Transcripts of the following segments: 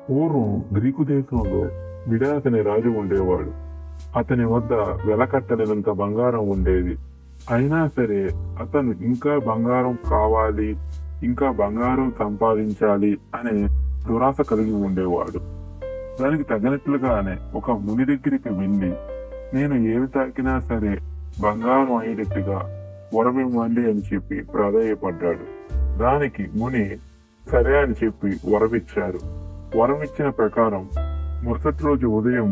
పూర్వం గ్రీకు దేశంలో మిడాస్ అనే రాజు ఉండేవాడు. అతని వద్ద వెలకట్టలేనంత బంగారం ఉండేది. అయినా సరే అతను ఇంకా బంగారం కావాలి, ఇంకా బంగారం సంపాదించాలి అనే దురాశ కలిగి ఉండేవాడు. దానికి తగినట్లుగానే ఒక ముని దగ్గరికి వెళ్ళి, నేను ఏమి తాకినా సరే బంగారం అయ్యేటట్టుగా వరమివ్వండి అని చెప్పి ప్రాధేయపడ్డాడు. దానికి ముని సరే అని చెప్పి వరమిచ్చారు. వరమిచ్చిన ప్రకారం మరుసటి రోజు ఉదయం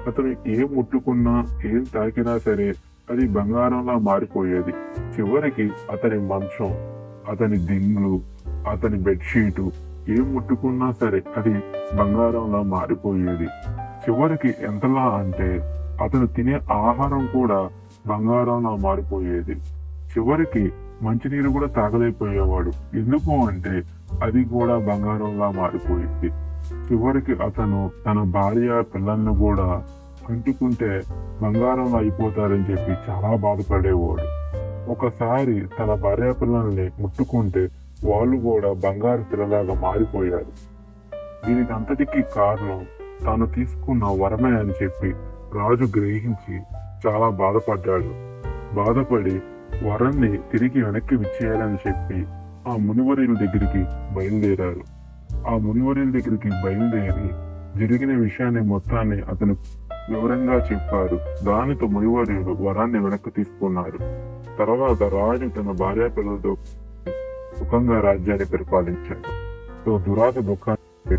అతను ఏం ముట్టుకున్నా, ఏం తాకినా సరే అది బంగారంలా మారిపోయేది. చివరికి అతని మంచం, అతని దిండ్లు, అతని బెడ్షీటు ఏం ముట్టుకున్నా సరే అది బంగారంలా మారిపోయేది. చివరికి ఎంతలా అంటే అతను తినే ఆహారం కూడా బంగారంలా మారిపోయేది. చివరికి మంచినీరు కూడా తాగలేకపోయేవాడు. ఎందుకు అంటే అది కూడా బంగారంలా మారిపోయింది. చివరికి అతను తన భార్య పిల్లల్ని కూడా అంటుకుంటే బంగారంలో అయిపోతారని చెప్పి చాలా బాధపడేవాడు. ఒకసారి తన భార్య పిల్లల్ని ముట్టుకుంటే వాళ్ళు కూడా బంగారు శిలలాగా మారిపోయారు. దీనికి అంతటికీ కారణం తాను తీసుకున్న వరమే అని చెప్పి రాజు గ్రహించి చాలా బాధపడ్డాడు. బాధపడి వరాన్ని తిరిగి వెనక్కి ఇచ్చేయాలని చెప్పి ఆ మునివర్యుల దగ్గరికి బయలుదేరారు. ఆ మునివర్యుల దగ్గరికి బయలుదేరి జరిగిన విషయాన్ని మొత్తాన్ని అతను వివరంగా చెప్పారు. దానితో మునివర్యులు వరాన్ని వెనక్కి తీసుకున్నారు. తర్వాత రాజు తన భార్య పిల్లలతో సుఖంగా రాజ్యాన్ని పరిపాలించాడు. సో దురాశ దుఃఖాన్ని